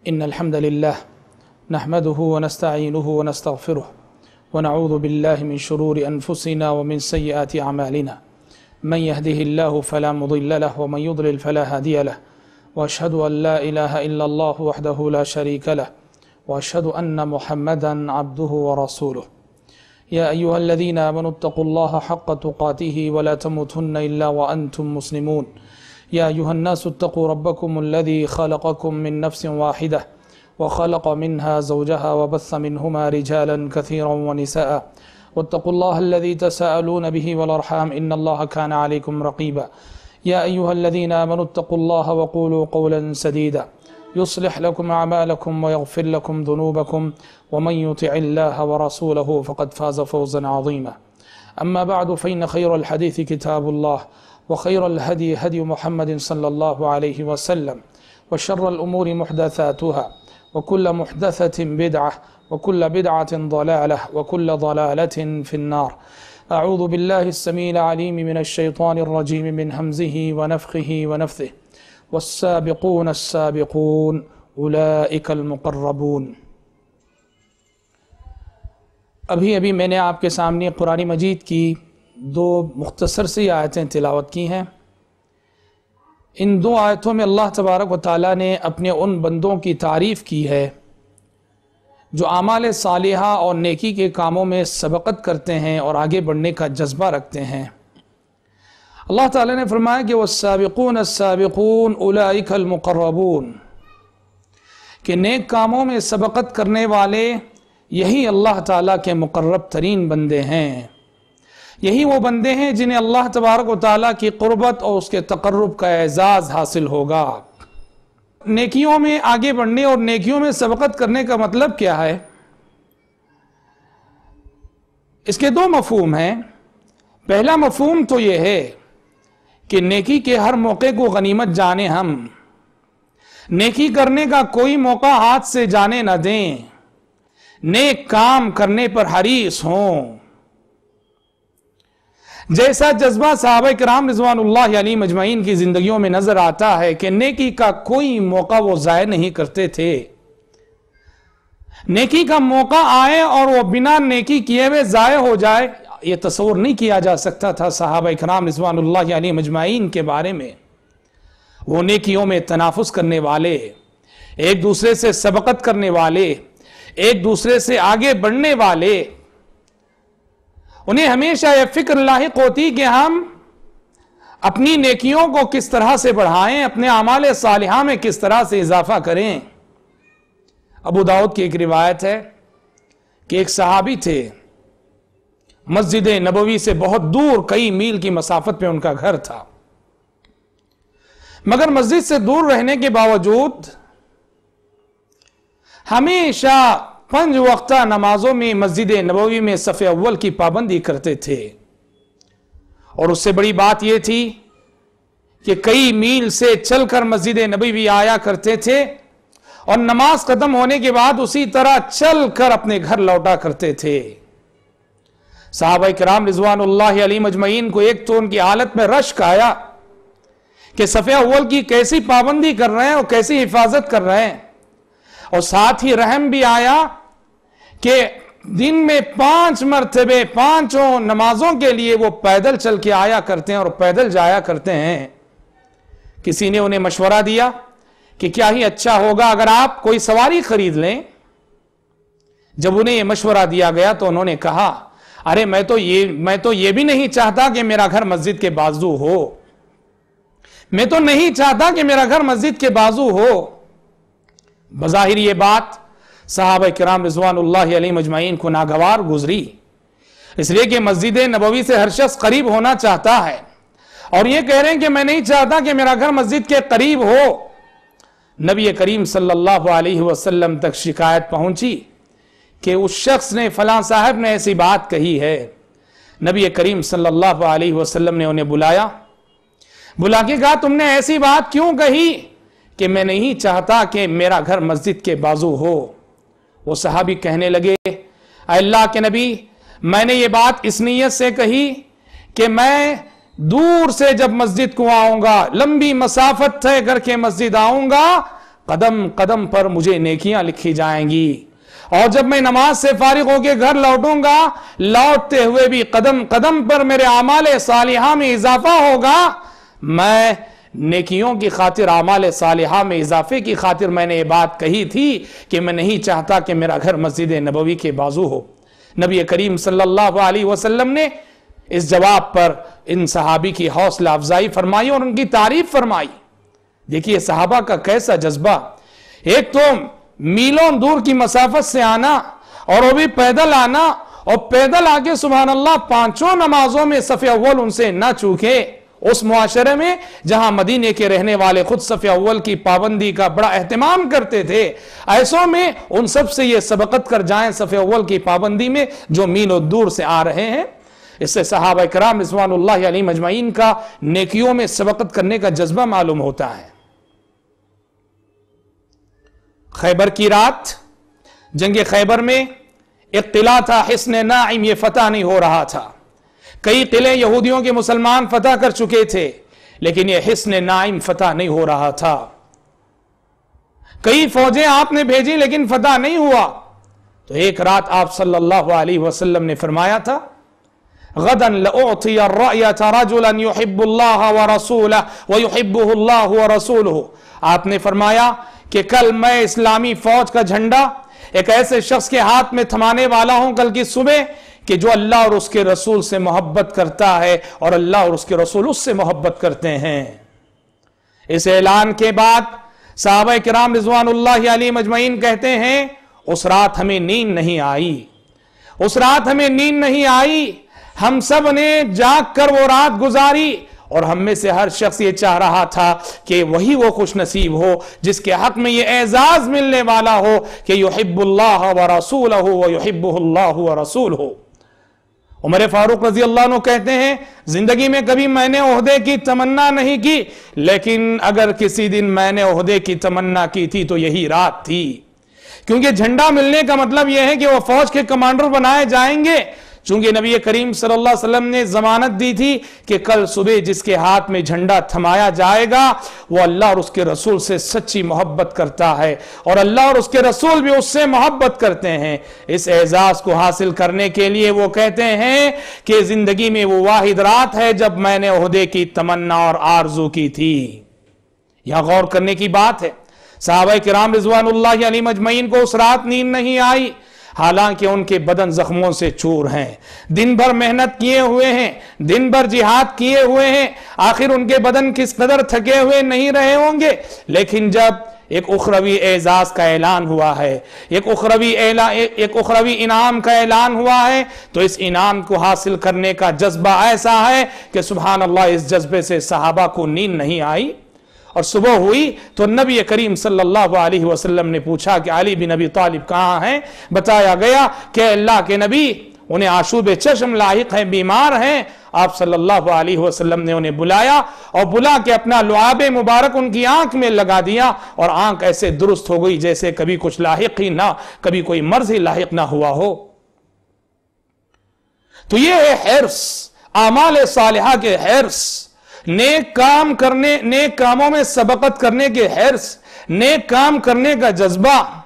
إن الحمد لله نحمده ونستعينه ونستغفره ونعوذ بالله من شرور أنفسنا ومن سيئات أعمالنا من يهده الله فلا مضل له ومن يضلل فلا هادي له وأشهد أن لا إله إلا الله وحده لا شريك له وأشهد أن محمدا عبده ورسوله يا أيها الذين آمنوا اتقوا الله حق تقاته ولا تموتن إلا وأنتم مسلمون يا أيها الناس اتقوا ربكم الذي خلقكم من نفس واحدة وخلق منها زوجها وبث منهما رجالا كثيرا ونساء واتقوا الله الذي تساءلون به والأرحام إن الله كان عليكم رقيبا يا أيها الذين آمنوا اتقوا الله وقولوا قولا سديدا يصلح لكم أعمالكم ويغفر لكم ذنوبكم ومن يطع الله ورسوله فقد فاز فوزا عظيما أما بعد فإن خير الحديث كتاب الله وخير الهدي هدي محمد صلى الله عليه وسلم وشر الأمور محدثاتها وكل محدثة بدعة وكل بدعة ضلالة وكل ضلالة في النار أعوذ بالله السميع العليم من الشيطان الرجيم من همزه ونفخه ونفثه والسابقون السابقون أولئك المقربون۔ ابھی میں نے آپ کے سامنے قرآن مجید کی دو مختصر سی آیتیں تلاوت کی ہیں۔ ان دو آیتوں میں اللہ تبارک و تعالیٰ نے اپنے ان بندوں کی تعریف کی ہے جو اعمال صالحہ اور نیکی کے کاموں میں سبقت کرتے ہیں اور آگے بڑھنے کا جذبہ رکھتے ہیں۔ اللہ تعالیٰ نے فرمایا کہ والسابقون السابقون اولئک المقربون، کہ نیک کاموں میں سبقت کرنے والے یہی اللہ تعالیٰ کے مقرب ترین بندے ہیں، یہی وہ بندے ہیں جنہیں اللہ تبارک و تعالیٰ کی قربت اور اس کے تقرب کا اعزاز حاصل ہوگا۔ نیکیوں میں آگے بڑھنے اور نیکیوں میں سبقت کرنے کا مطلب کیا ہے؟ اس کے دو مفہوم ہیں۔ پہلا مفہوم تو یہ ہے کہ نیکی کے ہر موقع کو غنیمت جانے، ہم نیکی کرنے کا کوئی موقع ہاتھ سے جانے نہ دیں، نیک کام کرنے پر حریص ہوں۔ جیسا جذبہ صحابہ کرام رضوان اللہ علیہم اجمعین کی زندگیوں میں نظر آتا ہے کہ نیکی کا کوئی موقع وہ ضائع نہیں کرتے تھے۔ نیکی کا موقع آئے اور وہ بنا نیکی کیے ہوئے ضائع ہو جائے، یہ تصور نہیں کیا جا سکتا تھا صحابہ کرام رضوان اللہ علیہم اجمعین کے بارے میں۔ وہ نیکیوں میں تنافس کرنے والے، ایک دوسرے سے سبقت کرنے والے، ایک دوسرے سے آگے بڑھنے والے، انہیں ہمیشہ یہ فکر لاحق ہوتی کہ ہم اپنی نیکیوں کو کس طرح سے بڑھائیں، اپنے اعمال صالحہ میں کس طرح سے اضافہ کریں۔ ابو داؤد کی ایک روایت ہے کہ ایک صحابی تھے، مسجد نبوی سے بہت دور، کئی میل کی مسافت پہ ان کا گھر تھا، مگر مسجد سے دور رہنے کے باوجود ہمیشہ 5 وقتہ نمازوں میں مسجد نبوی میں صف اول کی پابندی کرتے تھے۔ اور اس سے بڑی بات یہ تھی کہ کئی میل سے چل کر مسجد نبوی آیا کرتے تھے اور نماز ختم ہونے کے بعد اسی طرح چل کر اپنے گھر لوٹا کرتے تھے۔ صحابہ کرام رضوان اللہ علیہم اجمعین کو ایک تو ان کی حالت میں رشک آیا کہ صف اول کی کیسی پابندی کر رہے ہیں اور کیسی حفاظت کر رہے ہیں، اور ساتھ ہی رحم بھی آیا کہ دن میں 5 مرتبے 5 نمازوں کے لیے وہ پیدل چل کے آیا کرتے ہیں اور پیدل جایا کرتے ہیں۔ کسی نے انہیں مشورہ دیا کہ کیا ہی اچھا ہوگا اگر آپ کوئی سواری خرید لیں۔ جب انہیں یہ مشورہ دیا گیا تو انہوں نے کہا، ارے میں تو یہ بھی نہیں چاہتا کہ میرا گھر مسجد کے بازو ہو، میں تو نہیں چاہتا کہ میرا گھر مسجد کے بازو ہو۔ بظاہر یہ بات صحابہ کرام رضوان اللہ علیہم اجمعین کو ناگوار گزری، اس لیے کہ مسجد نبوی سے ہر شخص قریب ہونا چاہتا ہے، اور یہ کہہ رہے ہیں کہ میں نہیں چاہتا کہ میرا گھر مسجد کے قریب ہو۔ نبی کریم صلی اللہ علیہ وسلم تک شکایت پہنچی کہ اس شخص نے، فلاں صاحب نے ایسی بات کہی ہے۔ نبی کریم صلی اللہ علیہ وسلم نے انہیں بلا کے کہا، تم نے ایسی بات کیوں کہی؟ کہ میں نہیں چاہتا کہ میرا گھر مسجد کے بازو ہو۔ وہ صحابی کہنے لگے، اے اللہ کے نبی، میں نے یہ بات اس نیت سے کہی کہ میں دور سے جب مسجد کو آؤں گا، لمبی مسافت طے کر کے مسجد آؤں گا कदम कदम पर मुझे नेकियां लिखी जाएंगी, और जब मैं नमाज से फारिग होकर घर लौटूंगा, लौटते हुए भी कदम कदम पर मेरे आमाल सालिहा में इजाफा होगा। मैं नेकियों की खातिर, आमाल सालिहा में इजाफे की खातिर मैंने ये बात कही थी कि मैं नहीं चाहता कि मेरा घर मस्जिद नबवी के बाजू हो। नबी करीम सल्लल्लाहु अलैहि वसल्लम ने इस जवाब पर इन सहाबी की हौसला अफजाई फरमाई और उनकी तारीफ फरमाई। देखिए सहाबा का कैसा जज्बा, एक तो मीलों दूर की मसाफत से आना और वो भी पैदल आना, और पैदल आके सुभान अल्लाह पांचों नमाजों में सफ़े अव्वल उनसे ना चूके, उस मुआशरे में जहां मदीने के रहने वाले खुद सफ़े अव्वल की पाबंदी का बड़ा एहतमाम करते थे, ऐसों में उन सब से ये सबकत कर जाएं सफ़े अव्वल की पाबंदी में जो मीलों दूर से आ रहे हैं। इससे सहाबा किराम रिज़वानुल्लाहि अलैहिम अजमईन का नेकियों में सबकत करने का जज्बा मालूम होता है। खैबर की रात, जंग खैबर में एक किला था हिस्न नाइम, ये फतह नहीं हो रहा था। कई किले यहूदियों के मुसलमान फतह कर चुके थे, लेकिन यह हिस्न नाइम फतह नहीं हो रहा था। कई फौजें आपने भेजी लेकिन फतह नहीं हुआ। तो एक रात आप सल्लल्लाहु अलैहि वसल्लम ने फरमाया था, गदन लउतिय अर्रयत रजुलन युहिब्बुल्लाह व रसूलहु व युहिब्बुहुल्लाह व रसूलुहु। आपने फरमाया कि कल मैं इस्लामी फौज का झंडा एक ऐसे शख्स के हाथ में थमाने वाला हूं कल की सुबह कि जो अल्लाह और उसके रसूल से मोहब्बत करता है और अल्लाह और उसके रसूल उससे मोहब्बत करते हैं। इस ऐलान के बाद सहाबा किराम रिज़वानुल्लाहि अलैहिम अजमईन कहते हैं, उस रात हमें नींद नहीं आई, उस रात हमें नींद नहीं आई। हम सब ने जाग कर वो रात गुजारी, और हम में से हर शख्स ये चाह रहा था कि वही वो खुश नसीब हो जिसके हक में ये एजाज मिलने वाला हो कि युहिब्बुल्लाह व रसूलहु व युहिब्बुहुल्लाह व रसूलहु। उमर फारूक रजी अल्लाह अन्हु कहते हैं, जिंदगी में कभी मैंने ओहदे की तमन्ना नहीं की, लेकिन अगर किसी दिन मैंने ओहदे की तमन्ना की थी तो यही रात थी, क्योंकि झंडा मिलने का मतलब यह है कि वह फौज के कमांडर बनाए जाएंगे। चूंकि नबी करीम सल्लल्लाहु अलैहि वसल्लम ने जमानत दी थी कि कल सुबह जिसके हाथ में झंडा थमाया जाएगा वो अल्लाह और उसके रसूल से सच्ची मोहब्बत करता है और अल्लाह और उसके रसूल भी उससे मोहब्बत करते हैं। इस एजाज को हासिल करने के लिए वो कहते हैं कि जिंदगी में वो वाहिद रात है जब मैंने ओहदे की तमन्ना और आरजू की थी। यहां गौर करने की बात है, सहाबा किराम रिज़वानुल्लाहि अलैहिम अजमईन को उस रात नींद नहीं आई, हालांकि उनके बदन जख्मों से चूर हैं, दिन भर मेहनत किए हुए हैं, दिन भर जिहाद किए हुए हैं, आखिर उनके बदन किस कदर थके हुए नहीं रहे होंगे। लेकिन जब एक उखरवी एजाज का ऐलान हुआ है, एक उखरवी इनाम का ऐलान हुआ है, तो इस इनाम को हासिल करने का जज्बा ऐसा है कि सुभान अल्लाह, इस जज्बे से सहाबा को नींद नहीं आई। और सुबह हुई तो नबी करीम सल्लल्लाहु अलैहि वसल्लम ने पूछा कि अली बिन अबी तालिब कहाँ हैं। बताया गया कि अल्लाह के नबी उन्हें आशूब चश्म लाहिक हैं, बीमार हैं। आप सल्लल्लाहु अलैहि वसल्लम ने उन्हें बुलाया और बुला के अपना लुआब मुबारक उनकी आंख में लगा दिया और आंख ऐसे दुरुस्त हो गई जैसे कभी कुछ लाहिक ही ना, कभी कोई मर्ज ही लाहिक ना हुआ हो। तो ये है हिर्स, आमाल सालिहा के हिर्स, नेक काम करने, नेक कामों में सबकत करने के हिर्स, नेक काम करने का जज्बा,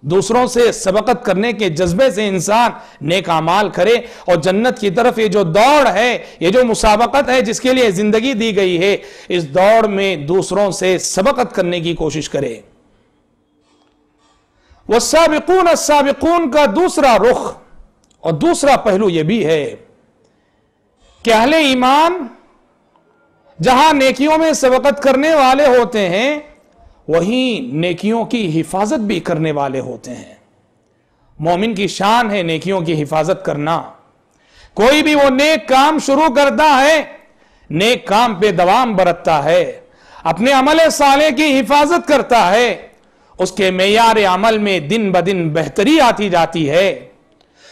दूसरों से सबकत करने के जज्बे से इंसान नेक अमाल करे और जन्नत की तरफ ये जो दौड़ है, ये जो मुसाबकत है जिसके लिए जिंदगी दी गई है, इस दौड़ में दूसरों से सबकत करने की कोशिश करे। वस्साबिकून अस्साबिकून का दूसरा रुख और दूसरा पहलू यह भी है कि अहले ईमान जहां नेकियों में सबकत करने वाले होते हैं वहीं नेकियों की हिफाजत भी करने वाले होते हैं। मोमिन की शान है नेकियों की हिफाजत करना। कोई भी वो नेक काम शुरू करता है, नेक काम पे दवाम बरतता है, अपने अमल साले की हिफाजत करता है, उसके मेयार अमल में दिन ब दिन बेहतरी आती जाती है,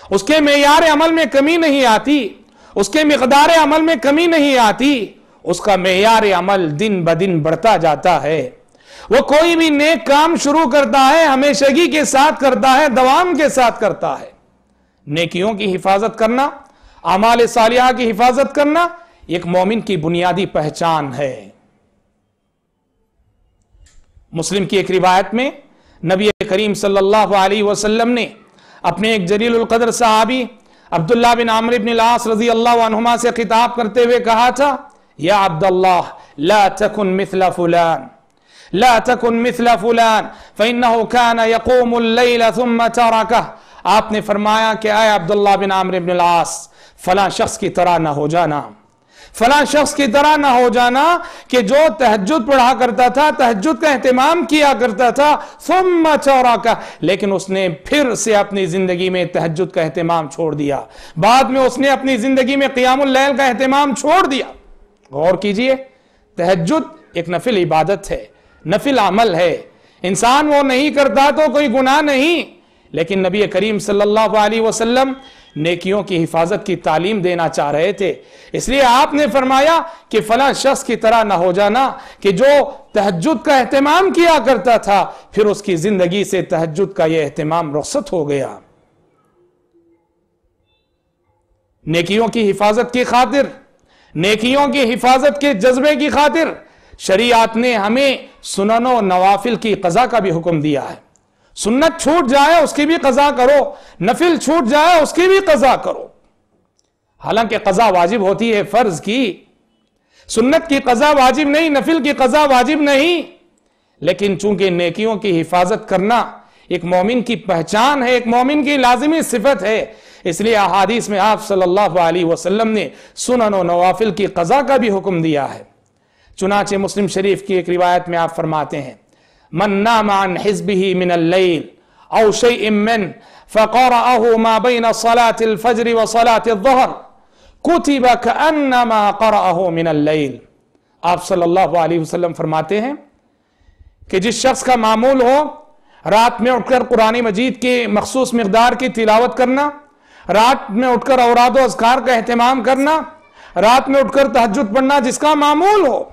उसके मेयार अमल में कमी नहीं आती, उसके मिकदार अमल में कमी नहीं आती, उसका मेयार अमल दिन ब दिन बढ़ता जाता है। वो कोई भी नेक काम शुरू करता है हमेशगी के साथ करता है, दवाम के साथ करता है। नेकियों की हिफाजत करना, आमाल सालिहा की हिफाजत करना एक मोमिन की बुनियादी पहचान है। मुस्लिम की एक रिवायत में नबी करीम सल्लल्लाहु अलैहि वसल्लम ने अपने एक जलीलुल कदर सहाबी अब्दुल्लाह बिन आमिर इब्न अल-आस रज़ी अल्लाहु अन्हुमा से खिताब करते हुए कहा था, या अब्दुल्लाह ला तकुन मिथला फुलान, ला तकुन मिथला फुलान फइन्नहु कान यक़ूमुल लैल थुम्मा तरकह। आपने फरमाया कि आए अब्दुल्लाह बिन आमिर इब्न अल-आस, फलां शख्स की तरह ना हो जाना, फलां शख्स की तरह ना हो जाना कि जो तहज्जुद पढ़ा करता था, तहज्जुद का एहतमाम किया करता था, सुम्मा तरकह, लेकिन उसने फिर से अपनी जिंदगी में तहज्जुद का एहतमाम छोड़ दिया, बाद में उसने अपनी जिंदगी में क़ियामुल लैल का एहतमाम छोड़ दिया। गौर कीजिए, तहज्जुद एक नफिल इबादत है, नफिल अमल है, इंसान वो नहीं करता तो कोई गुनाह नहीं, लेकिन नबी करीम सल्लल्लाहु अलैहि वसल्लम नेकियों की हिफाजत की तालीम देना चाह रहे थे, इसलिए आपने फरमाया कि फलां शख्स की तरह ना हो जाना कि जो तहज्जुद का एहतमाम किया करता था, फिर उसकी जिंदगी से तहज्जुद का यह एहतमाम रुखसत हो गया। नेकियों की हिफाजत की खातिर, नेकियों की हिफाजत के जज्बे की खातिर शरीयत ने हमें सुननो नवाफिल की कज़ा का भी हुक्म दिया है। सुन्नत छूट जाए उसकी भी कज़ा करो, नफिल छूट जाए उसकी भी कज़ा करो। हालांकि कज़ा वाजिब होती है फर्ज की, सुन्नत की कज़ा वाजिब नहीं, नफिल की कज़ा वाजिब नहीं, लेकिन चूंकि नेकियों की हिफाजत करना एक मोमिन की पहचान है, एक मोमिन की लाजिमी सिफत है, इसलिए अहादीस में आप सल्लल्लाहु अलैहि वसल्लम ने सुनन और नवाफिल की कज़ा का भी हुक्म दिया है। चुनाचे मुस्लिम शरीफ की एक रिवायत में आप फरमाते हैं, मन नाम अन हिज़्बिही मिनल लैल औ शैइन मिन फ़क़रअहु मा बैन सलातिल फ़ज्र व सलातिल ज़ुहर कुतिब कअन्नमा क़रअहु मिनल लैल। आप सल्लल्लाहु अलैहि वसल्लम फरमाते हैं कि जिस शख्स का मामूल हो रात में उठकर कुरान मजीद के मखसूस मिक़दार की तिलावत करना, रात में उठकर औराद व अज़कार का एहतमाम करना, रात में उठकर तहज्जुद पढ़ना, जिसका मामूल हो,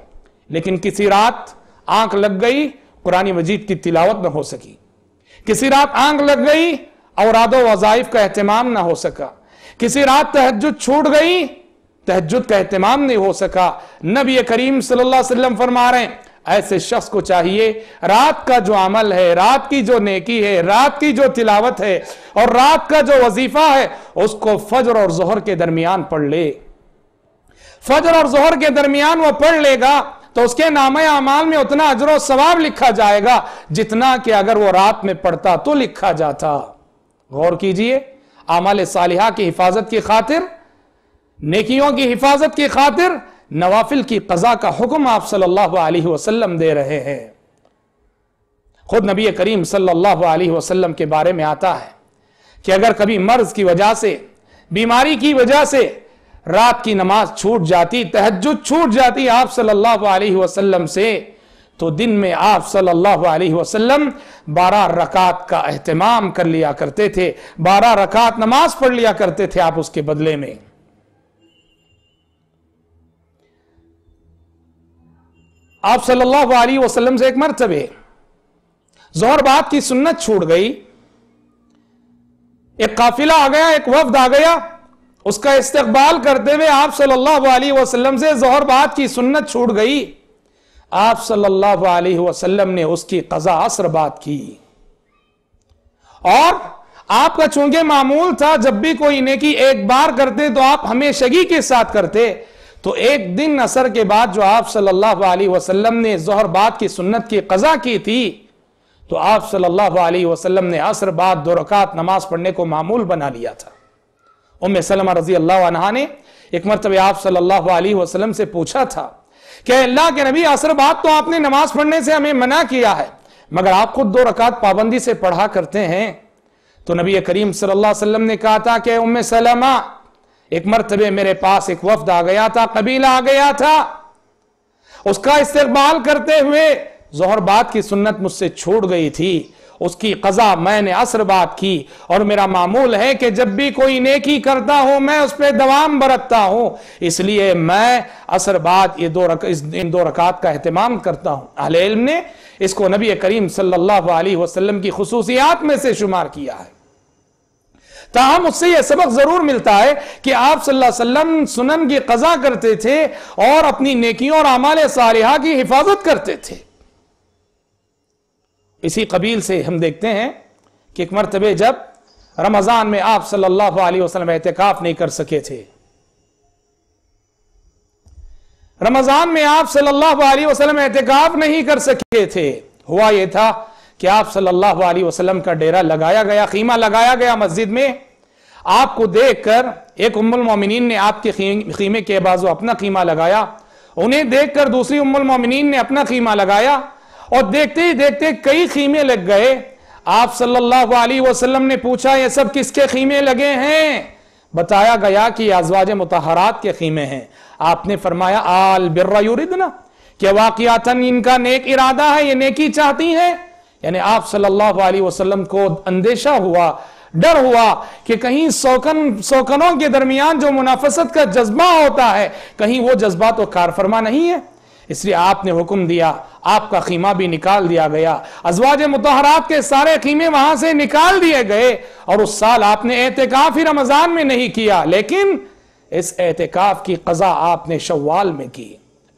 लेकिन किसी रात आंख लग गई कुरान मजीद की तिलावत न हो सकी, किसी रात आंख लग गई औराद व वज़ाइफ का एहतमाम न हो सका, किसी रात तहज्जुद छूट गई, तहज्जुद का एहतमाम नहीं हो सका, नबी करीम सल्लल्लाहु अलैहि वसल्लम फरमा रहे हैं ऐसे शख्स को चाहिए रात का जो अमल है, रात की जो नेकी है, रात की जो तिलावत है और रात का जो वजीफा है, उसको फजर और ज़ोहर के दरमियान पढ़ ले। फजर और ज़ोहर के दरमियान वो पढ़ लेगा तो उसके नामे अमाल में उतना अजर और सवाब लिखा जाएगा जितना कि अगर वो रात में पढ़ता तो लिखा जाता। गौर कीजिए, आमाल सालिहा की हिफाजत की खातिर, नेकियों की हिफाजत की खातिर नवाफिल की कज़ा का हुक्म आप सल्लल्लाहु अलैहि वसल्लम दे रहे हैं। खुद नबी करीम सल्लल्लाहु अलैहि वसल्लम के बारे में आता है कि अगर कभी मर्ज की वजह से, बीमारी की वजह से रात की नमाज छूट जाती, तहज्जुद छूट जाती आप सल्लल्लाहु अलैहि वसल्लम से, तो दिन में आप सल्लल्लाहु अलैहि वसल्लम 12 रकात का एहतमाम कर लिया करते थे, 12 रकात नमाज पढ़ लिया करते थे आप उसके बदले में। आप सल्लल्लाहु अलैहि वसल्लम से एक मर्तबे ज़ोहर बाद की सुन्नत छूट गई, एक काफिला आ गया, एक वफ्द आ गया, उसका इस्तकबाल करते हुए आप सल्लल्लाहु अलैहि वसल्लम से ज़ोहर बाद की सुन्नत छूट गई। आप सल्लल्लाहु अलैहि वसल्लम ने उसकी क़ज़ा असर बाद की, और आपका चूंकि मामूल था जब भी कोई नेकी एक बार करते तो आप हमेशगी के साथ करते, तो एक दिन असर के बाद जो आप सल्लल्लाहु अलैहि वसल्लम ने ज़ोहर बाद की सुन्नत की क़ज़ा की थी, तो आप सल्लल्लाहु अलैहि वसल्लम ने असर बाद 2 रकात नमाज पढ़ने को मामूल बना लिया था। उम्मे सलमा रज़ी अल्लाह अन्हा ने एक मरतबा आप सल्लल्लाहु अलैहि वसल्लम से पूछा था कि अल्लाह के नबी, असर बाद तो आपने नमाज पढ़ने से हमें मना किया है, मगर आप खुद 2 रकात पाबंदी से पढ़ा करते हैं। तो नबी करीम सल्लल्लाहु अलैहि वसल्लम ने कहा था कि उम्मे सलमा, एक मरतबे मेरे पास एक वफ्द आ गया था, कबीला आ गया था, उसका इस्तकबाल करते हुए ज़ोहर बाद की सुन्नत मुझसे छूट गई थी, उसकी क़ज़ा मैंने असर बाद की, और मेरा मामूल है कि जब भी कोई नेकी करता हूं मैं उस पर दवाम बरतता हूं, इसलिए मैं असर बाद इन 2 रकात का एहतमाम करता हूं। अहले इल्म ने इसको नबी करीम सल्लल्लाहु अलैहि वसल्लम की खुसूसियात में से शुमार किया है। ताहम उससे यह सबक जरूर मिलता है कि आप सल्लल्लाहु अलैहि वसल्लम सुनन की क़ज़ा करते थे और अपनी नेकियों और आमाल सालिहा की हिफाजत करते थे। इसी कबील से हम देखते हैं कि एक मरतबे जब रमजान में आप सल्लल्लाहु अलैहि वसल्लम एहतिकाफ नहीं कर सके थे, रमजान में आप सल्लल्लाहु अलैहि वसल्लम एहतिकाफ नहीं कर सके थे। हुआ यह था कि आप सल्लल्लाहु अलैहि वसल्लम का डेरा लगाया गया, खीमा लगाया गया मस्जिद में। आपको देखकर एक उम्मुल मोमिनीन ने आपके खीमे के बाजू अपना खीमा लगाया, उन्हें देखकर दूसरी उम्मुल मोमिनीन ने अपना खीमा लगाया, और देखते ही देखते कई खीमे लग गए। आप सल्लल्लाहु अलैहि वसल्लम ने पूछा, ये सब किसके खीमे लगे हैं? बताया गया कि अज़वाज मुतहरात के खीमे हैं। आपने फरमाया आल बिर्रा युरिदना, कि वाक़ियातन इनका नेक इरादा है, ये नेकी चाहती हैं। यानी आप सल्लल्लाहु अलैहि वसल्लम को अंदेशा हुआ, डर हुआ कि कहीं सौकनों के दरमियान जो मुनाफसत का जज्बा होता है, कहीं वो जज्बा तो कारफरमा नहीं है। इसलिए आपने हुक्म दिया, आपका खीमा भी निकाल दिया गया, अज़वाज मुतहरात के सारे खीमे वहां से निकाल दिए गए। और उस साल आपने एहतिकाफ ही रमजान में नहीं किया, लेकिन इस एहतिकाफ की क़ज़ा आपने शव्वाल में की।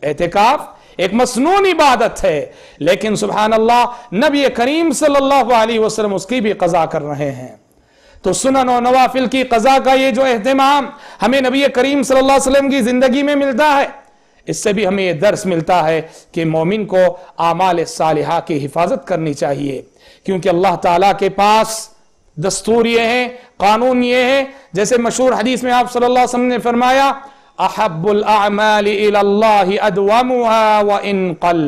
एहतिकाफ एक मसनून इबादत है, लेकिन सुभान अल्लाह नबी करीम सल्लल्लाहु अलैहि वसल्लम उसकी भी क़ज़ा कर रहे हैं। तो सुनन और नवाफिल की क़ज़ा का ये जो एहतिमाम हमें नबी करीम सल्लल्लाहु अलैहि वसल्लम की जिंदगी में मिलता है, इससे भी हमें यह दर्स मिलता है कि मोमिन को आमाल सालिहा की हिफाजत करनी चाहिए, क्योंकि अल्लाह ताला के पास दस्तूर ये है, कानून ये है। जैसे मशहूर हदीस में आप सल्लल्लाहु अलैहि वसल्लम ने फरमाया, अहब्बुल अअमालि इलल्लाहि अदवमुहा व इन क़ल।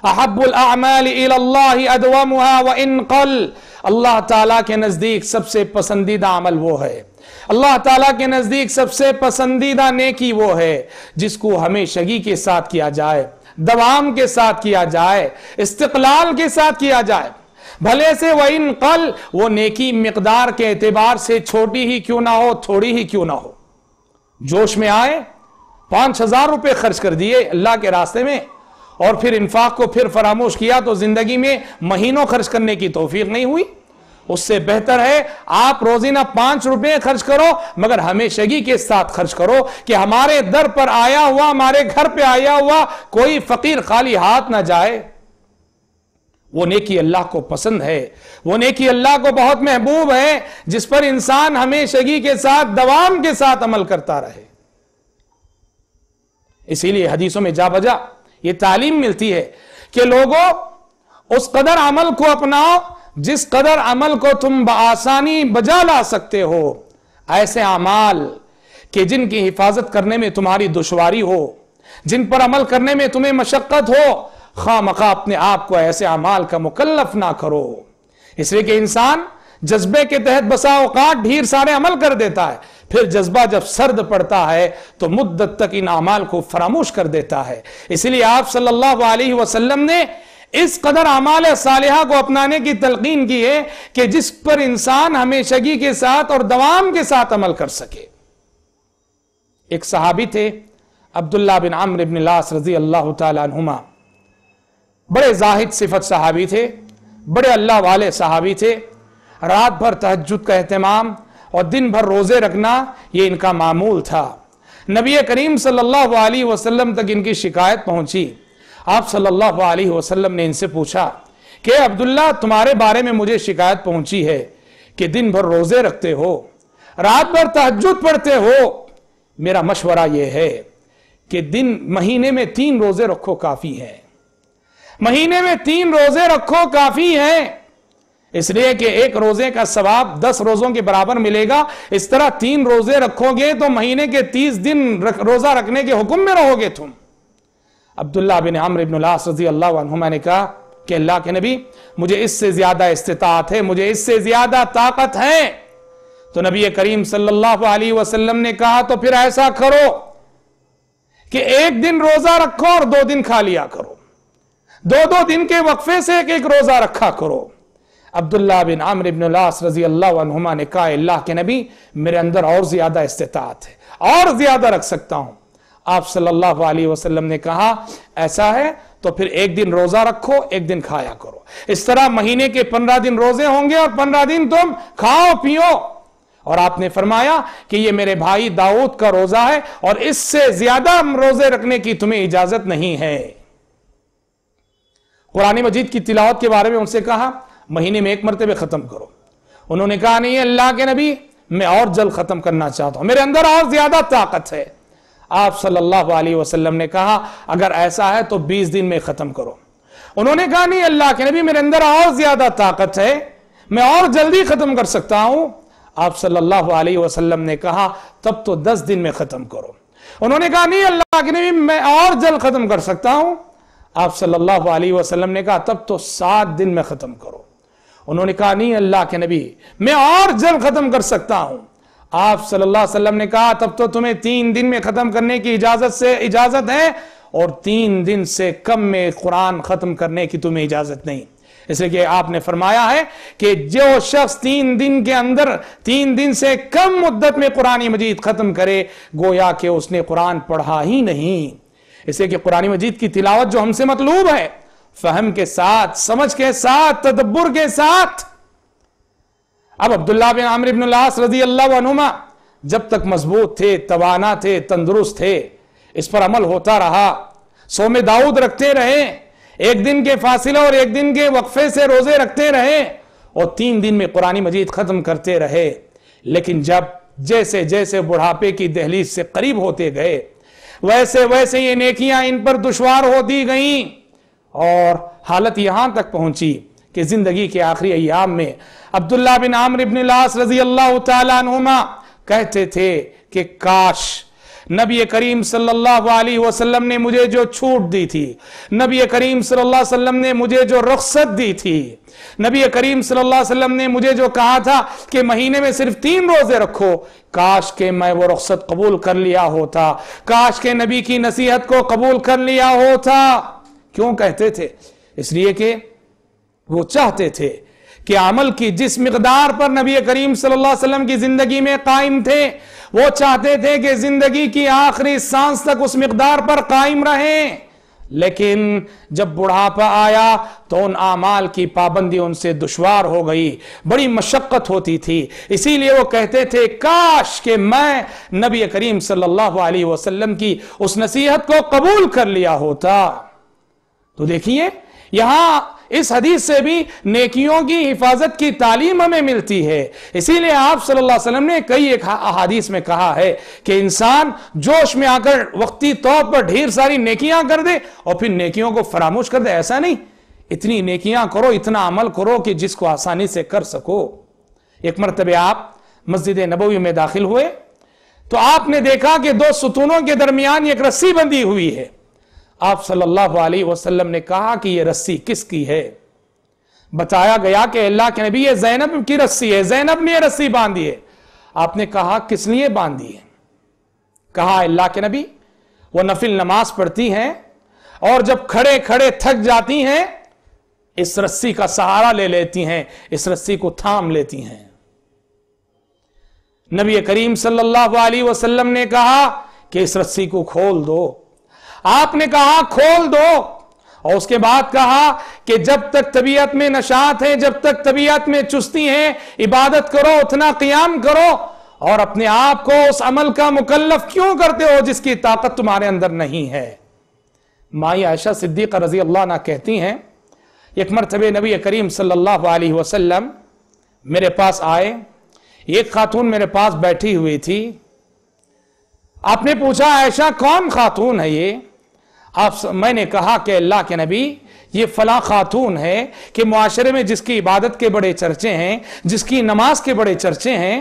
अहब्बुल अअमालि इलल्लाहि अदवमुहा व इन क़ल। अल्लाह ताला के नजदीक सबसे पसंदीदा अमल वो है, अल्लाह ताला के नजदीक सबसे पसंदीदा नेकी वो है जिसको हमेशगी के साथ किया जाए, दवाम के साथ किया जाए, इस्तिक़लाल के साथ किया जाए। भले से वह इन कल, वो नेकी मिकदार के एतबार से छोटी ही क्यों ना हो, थोड़ी ही क्यों ना हो। जोश में आए 5,000 रुपए खर्च कर दिए अल्लाह के रास्ते में, और फिर इंफाक को फिर फरामोश किया तो जिंदगी में महीनों खर्च करने की तौफीक नहीं हुई। उससे बेहतर है आप रोजीना 5 रुपए खर्च करो, मगर हमेशगी के साथ खर्च करो कि हमारे दर पर आया हुआ, हमारे घर पे आया हुआ कोई फकीर खाली हाथ ना जाए। वो नेकी अल्लाह को पसंद है, वो नेकी अल्लाह को बहुत महबूब है, जिस पर इंसान हमेशगी के साथ, दवाम के साथ अमल करता रहे। इसीलिए हदीसों में जा बजा ये तालीम मिलती है कि लोगों उस कदर अमल को अपनाओ जिस कदर अमल को तुम बआसानी बजा ला सकते हो। ऐसे अमाल कि जिनकी हिफाजत करने में तुम्हारी दुश्वारी हो, जिन पर अमल करने में तुम्हें मशक्कत हो, खामखा अपने आप को ऐसे अमाल का मुकल्लफ ना करो। इसलिए कि इंसान जज्बे के तहत बसा औकात ढेर सारे अमल कर देता है, फिर जज्बा जब सर्द पड़ता है तो मुद्दत तक इन अमाल को फरामोश कर देता है। इसलिए आप सल्लल्लाहु अलैहि वसल्लम ने इस कदर अमाल सालिहा को अपनाने की तलकीन की है कि जिस पर इंसान हमेशगी के साथ और दवाम के साथ अमल कर सके। एक सहाबी थे अब्दुल्ला बिन अम्र इब्न लास रजी अल्लाह तआला अन्हुमा, बड़े जाहिद सिफत सहाबी थे, बड़े अल्लाह वाले सहाबी थे। रात भर तहज्जुद का एहतमाम और दिन भर रोजे रखना ये इनका मामूल था। नबी करीम सल्लल्लाहु अलैहि वसल्लम तक इनकी शिकायत पहुंची। आप सल्लल्लाहु अलैहि वसल्लम ने इनसे पूछा कि अब्दुल्ला, तुम्हारे बारे में मुझे शिकायत पहुंची है कि दिन भर रोजे रखते हो, रात भर तहज्जुद पढ़ते हो। मेरा मशवरा यह है कि महीने में 3 रोजे रखो काफी है, महीने में 3 रोजे रखो काफी है। इसलिए कि एक रोजे का सवाब 10 रोजों के बराबर मिलेगा। इस तरह 3 रोजे रखोगे तो महीने के 30 दिन रोजा रखने के हुक्म में रहोगे तुम। अब्दुल्ला बिन अम्र इब्न लास रज़ी अल्लाहु अन्हुमा ने कहा कि अल्लाह के नबी, मुझे इससे ज्यादा इस्तिताअत है, मुझे इससे ज्यादा ताकत है। तो नबी करीम सल्लल्लाहु अलैहि वसल्लम ने कहा, तो फिर ऐसा करो कि 1 दिन रोजा रखो और 2 दिन खा लिया करो, 2-2 दिन के वक्फे से एक रोजा रखा करो। अब्दुल्ला बिन अम्र इब्न लास रज़ी अल्लाहु अन्हुमा ने कहा, अल्लाह के नबी, मेरे अंदर और ज्यादा इस्तिताअत है, और ज्यादा रख सकता हूं। आप सल्लल्लाहु अलैहि वसल्लम ने कहा, ऐसा है तो फिर 1 दिन रोजा रखो, 1 दिन खाया करो। इस तरह महीने के 15 दिन रोजे होंगे और 15 दिन तुम खाओ पियो। और आपने फरमाया कि ये मेरे भाई दाऊद का रोजा है और इससे ज्यादा रोजे रखने की तुम्हें इजाजत नहीं है। कुरान मजीद की तिलावत के बारे में उनसे कहा महीने में 1 मरतबे खत्म करो। उन्होंने कहा नहीं अल्लाह के नबी, मैं और जल्द खत्म करना चाहता हूं, मेरे अंदर और ज्यादा ताकत है। आप सल्लल्लाहु अलैहि वसल्लम ने कहा अगर ऐसा है तो 20 दिन में खत्म करो। उन्होंने कहा नहीं अल्लाह के नबी, मेरे अंदर और ज्यादा ताकत है, मैं और जल्दी खत्म कर सकता हूं। आप सल्लल्लाहु अलैहि वसल्लम ने कहा तब तो 10 दिन में खत्म करो। उन्होंने कहा नहीं अल्लाह के नबी, मैं और जल्द खत्म कर सकता हूं। आप सल्लल्लाहु अलैहि वसल्लम ने कहा तब तो 7 दिन में खत्म करो। उन्होंने कहा नहीं अल्लाह के नबी, मैं और जल्द खत्म कर सकता हूं। आप सल्लल्लाहु अलैहि वसल्लम ने कहा तब तो तुम्हें 3 दिन में खत्म करने की इजाजत है, और 3 दिन से कम में कुरान खत्म करने की तुम्हें इजाजत नहीं। इसलिए कि आपने फरमाया है कि जो शख्स 3 दिन के अंदर 3 दिन से कम मुद्दत में कुरान मजीद खत्म करे, गोया कि उसने कुरान पढ़ा ही नहीं। इसलिए कि कुरान मजीद की तिलावत जो हमसे मतलूब है, फहम के साथ, समझ के साथ, तदब्बुर के साथ। अब अब्दुल्लाह बिन आमिर इब्न अल-आस रज़ी अल्लाहु अन्हुमा जब तक मजबूत थे, तवाना थे, तंदुरुस्त थे, इस पर अमल होता रहा, सौम दाऊद रखते रहे, 1 दिन के फासिले और 1 दिन के वक्फे से रोजे रखते रहे, और 3 दिन में कुरान मजीद खत्म करते रहे। लेकिन जब जैसे जैसे बुढ़ापे की दहलीज से करीब होते गए, वैसे वैसे ये नेकियां इन पर दुश्वार होती गईं, और हालत यहां तक पहुंची कि जिंदगी के आखिरी अय्याम में अब्दुल्लाह बिन आमिर इब्न अल-आस रज़ी अल्लाह तआला अन्हुमा कहते थे कि काश नबी करीम सल्लल्लाहु अलैहि वसल्लम ने मुझे जो छूट दी थी, नबी करीम सल्लल्लाहु अलैहि वसल्लम ने मुझे जो रुख्सत दी थी, नबी करीम सल्लल्लाहु अलैहि वसल्लम ने मुझे जो कहा था कि महीने में सिर्फ 3 रोजे रखो, काश के मैं वो रुख्सत कबूल कर लिया होता, काश के नबी की नसीहत को कबूल कर लिया होता। क्यों कहते थे? इसलिए कि वो चाहते थे कि अमल की जिस मिकदार पर नबी करीम सल्लल्लाहु अलैहि वसल्लम की जिंदगी में कायम थे, वो चाहते थे कि जिंदगी की आखिरी सांस तक उस मिकदार पर कायम रहें। लेकिन जब बुढ़ापा आया तो उन आमाल की पाबंदी उनसे दुश्वार हो गई, बड़ी मशक्कत होती थी। इसीलिए वो कहते थे काश कि मैं नबी करीम सल्लल्लाहु अलैहि वसल्लम की उस नसीहत को कबूल कर लिया होता। तो देखिए यहां इस हदीस से भी नेकियों की हिफाजत की तालीम हमें मिलती है। इसीलिए आप सल्लल्लाहु अलैहि वसल्लम ने कई एक अहादीस में कहा है कि इंसान जोश में आकर वक्ती तौर पर ढेर सारी नेकियां कर दे और फिर नेकियों को फरामोश कर दे, ऐसा नहीं। इतनी नेकियां करो, इतना अमल करो कि जिसको आसानी से कर सको। एक मरतबे आप मस्जिद नबवी में दाखिल हुए तो आपने देखा कि 2 सुतूनों के दरमियान एक रस्सी बंधी हुई है। आप सल्लल्लाहु अलैहि वसल्लम ने कहा कि यह रस्सी किसकी है? बताया गया कि अल्लाह के नबी ये ज़ैनब की रस्सी है, ज़ैनब ने यह रस्सी बांधी है। आपने कहा किस लिए बांधी है? कहा अल्लाह के नबी वो नफिल नमाज पढ़ती हैं और जब खड़े खड़े थक जाती हैं इस रस्सी का सहारा ले लेती हैं, इस रस्सी को थाम लेती हैं। नबी करीम सल्लल्लाहु अलैहि वसल्लम ने कहा कि इस रस्सी को खोल दो। आपने कहा खोल दो, और उसके बाद कहा कि जब तक तबीयत में नशात है, जब तक तबीयत में चुस्ती है, इबादत करो, उतना क़ियाम करो, और अपने आप को उस अमल का मुकल्लफ क्यों करते हो जिसकी ताकत तुम्हारे अंदर नहीं है। माई आयशा सिद्दीक़ा रज़ी अल्लाह अन्हा कहती हैं एक मरतबे नबी करीम सल्लल्लाहु अलैहि वसल्लम मेरे पास आए, एक खातून मेरे पास बैठी हुई थी। आपने पूछा आयशा कौन खातून है ये? मैंने कहा कि अल्लाह के नबी ये फला खातून है कि मुआशरे में जिसकी इबादत के बड़े चर्चे हैं, जिसकी नमाज के बड़े चर्चे हैं।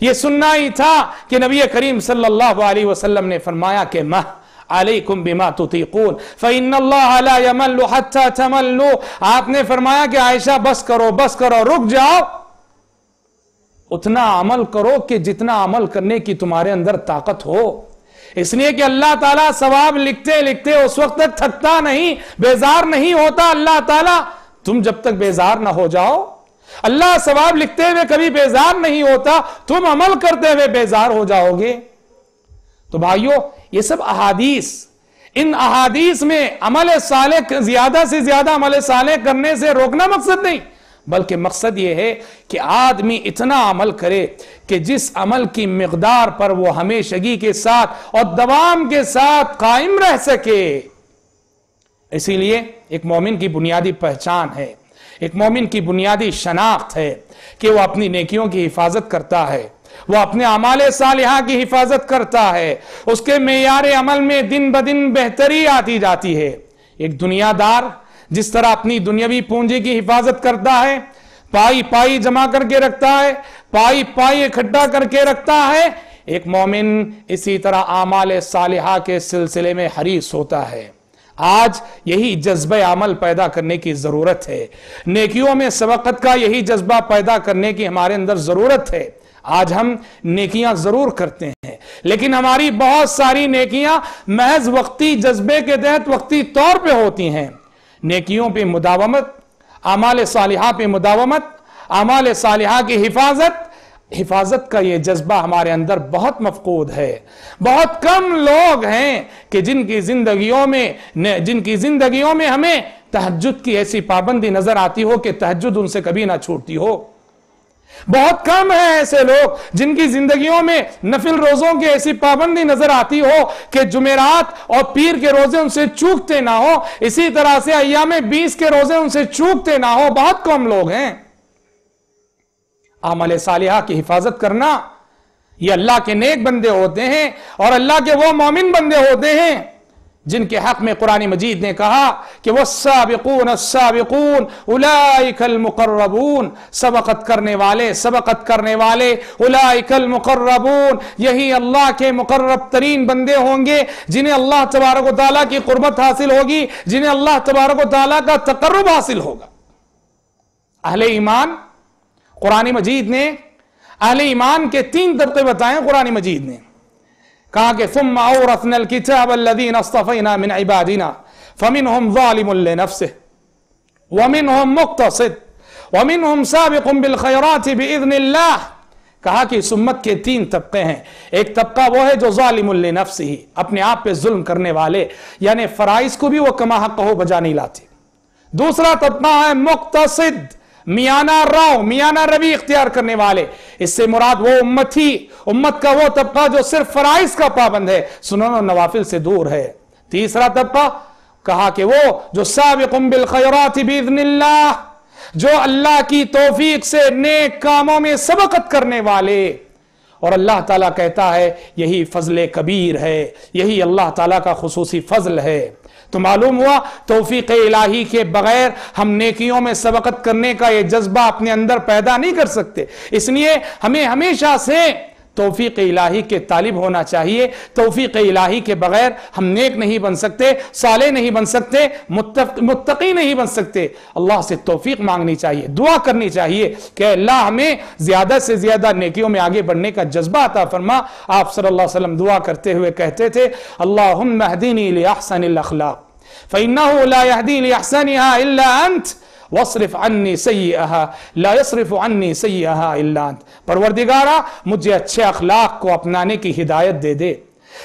ये सुनना ही था कि नबी करीम सल्लल्लाहु अलैहि वसल्लम ने फरमाया कि मह अलैकुम बिमा तुतीकून फ़इन्नल्लाह ला यमल्लु हत्ता तमल्लु। आपने फरमाया कि आयशा बस करो, बस करो, रुक जाओ, उतना अमल करो कि जितना अमल करने की तुम्हारे अंदर ताकत हो। इसलिए कि अल्लाह ताला सवाब लिखते लिखते उस वक्त तक थकता नहीं, बेजार नहीं होता अल्लाह ताला। तुम जब तक बेजार ना हो जाओ, अल्लाह सवाब लिखते हुए कभी बेजार नहीं होता, तुम अमल करते हुए बेजार हो जाओगे। तो भाइयों ये सब अहादीस, इन अहादीस में अमल सालेह, ज्यादा से ज्यादा अमल सालेह करने से रोकना मकसद नहीं, बल्कि मकसद यह है कि आदमी इतना अमल करे कि जिस अमल की मिकदार पर वो हमेशगी के साथ और दवाम के साथ कायम रह सके। इसी लिए एक मोमिन की बुनियादी पहचान है, एक मोमिन की बुनियादी शनाख्त है कि वो अपनी नेकियों की हिफाजत करता है, वो अपने अमाले सालिहा की हिफाजत करता है, उसके मेयारे अमल में दिन ब दिन बेहतरी आती जाती है। एक दुनियादार जिस तरह अपनी दुनियावी पूंजी की हिफाजत करता है, पाई पाई जमा करके रखता है, पाई पाई इकट्ठा करके रखता है, एक मोमिन इसी तरह आमाले सालिहा के सिलसिले में हरीस होता है। आज यही जज्बा अमल पैदा करने की जरूरत है, नेकियों में सबकत का यही जज्बा पैदा करने की हमारे अंदर जरूरत है। आज हम नेकियां जरूर करते हैं, लेकिन हमारी बहुत सारी नेकियां महज वक्ती जज्बे के तहत वक्ती तौर पे होती हैं। नेकियों पे मुदावमत, आमाल सालिहा पे मुदावमत, आमाल सालिहा की हिफाजत का ये जज्बा हमारे अंदर बहुत मफकूद है। बहुत कम लोग हैं कि जिनकी जिंदगियों में हमें तहज्जुद की ऐसी पाबंदी नजर आती हो कि तहज्जुद उनसे कभी ना छूटती हो। बहुत कम है ऐसे लोग जिनकी जिंदगियों में नफिल रोजों की ऐसी पाबंदी नजर आती हो कि जुमेरात और पीर के रोजे उनसे चूकते ना हो, इसी तरह से अय्याम 20 के रोजे उनसे चूकते ना हो। बहुत कम लोग हैं। आमल सालिहा की हिफाजत करना ये अल्लाह के नेक बंदे होते हैं और अल्लाह के वो मोमिन बंदे होते हैं जिनके हक में कुरान मजीद ने कहा कि वो साबिकून उलाइकल मुकर्रबून, सबकत करने वाले उलाइकल मुकर्रबून, यही अल्लाह के मुकर्रब तरीन बंदे होंगे जिन्हें अल्लाह तबारक व तआला की कुर्बत हासिल होगी, जिन्हें अल्लाह तबारक व तआला का तकर्रुब हासिल होगा। अहले ईमान, कुरान मजीद ने अहले ईमान के 3 तबके बताए। कुरान मजीद ने कहा कि सुम्मा औरसनल किताब अल्लज़ीना अस्तफ़ैना मिन इबादिना फमिनहुम ज़ालिमुन लिनफ्सिहि वमिनहुम मुक़्तसिद वमिनहुम साबिक़ुन बिल खैराति बिइज़्निल्लाह। कहा कि इस उम्मत के 3 तबके हैं। एक तबका वो है जो ज़ालिमुन लिनफ्सिहि, अपने आप पे जुल्म करने वाले, यानी फराइज को भी वो कमा हक़ हो बजा नहीं लाते। दूसरा तबका है मुक़्तसिद, मियाना रवि इख्तियार करने वाले। इससे मुराद वो उम्मत का वो तबका जो सिर्फ फराइज का पाबंद है, सुनन और नवाफिल से दूर है। तीसरा तबका कहा कि वो जो साबिकुम बिल खैराति बिइज़्निल्लाह, जो अल्लाह की तौफीक से नेक कामों में सबकत करने वाले। और अल्लाह ताला कहता है यही फजल कबीर है, यही अल्लाह ताला का खुसूसी फजल है। तो मालूम हुआ तौफीक इलाही के बगैर हम नेकियों में सबकत करने का ये जज्बा अपने अंदर पैदा नहीं कर सकते। इसलिए हमें हमेशा से तौफीक इलाही के तालिब होना चाहिए। तौफीक इलाही के बगैर हम नेक नहीं बन सकते, साले नहीं बन सकते, मुत्तकी नहीं बन सकते। अल्लाह से तौफीक मांगनी चाहिए, दुआ करनी चाहिए कि अल्लाह हमें ज्यादा से ज्यादा नेकियों में आगे बढ़ने का जज्बा अता फरमा। आप सल्लल्लाहु अलैहि वसल्लम दुआ करते हुए कहते थे, अल्लाहुम्मा हदीनी ली अहसनिल अखलाक फ़इन्नहु ला यहदी ली अहसनिहा इल्ला अंत वस्रिफ अन्नी सय्यहा ला यस्रिफ अन्नी सय्यहा इल्ला अंत। परवरदिगारा मुझे अच्छे अखलाक को अपनाने की हिदायत दे दे,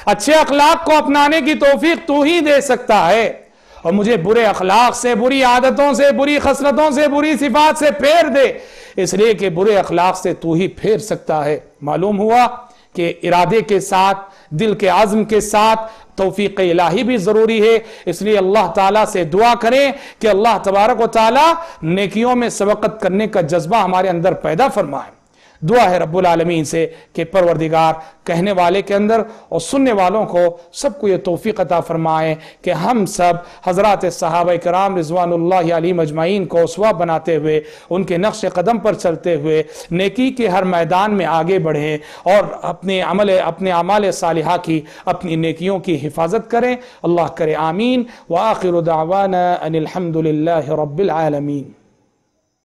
अच्छे अखलाक को अपनाने की तौफीक तू ही दे सकता है, और मुझे बुरे अखलाक से, बुरी आदतों से, बुरी खसलतों से, बुरी सिफात से फेर दे, इसलिए कि बुरे अखलाक से तू ही फेर सकता है। मालूम हुआ कि इरादे के साथ, दिल के आज़म के साथ तौफीक इलाही भी ज़रूरी है। इसलिए अल्लाह ताला से दुआ करें कि अल्लाह तबारक व ताला नेकियों में सबकत करने का जज्बा हमारे अंदर पैदा फरमाए। दुआ है रब्बुल आलमीन से कि परवरदिगार कहने वाले के अंदर और सुनने वालों को सबको ये तौफीक अता फरमाए कि हम सब हज़रात सहाबा किराम रिज़वानुल्लाहि अलैहिम अजमाइन को उसवा बनाते हुए, उनके नक्श कदम पर चलते हुए नेकी के हर मैदान में आगे बढ़ें और अपने अमाल सालिहा की, अपनी नेकियों की हिफाजत करें। अल्लाह करे आमीन। व आखिरु दावाना अनिल हम्दुलिल्लाहि रब्बिल आलमीन।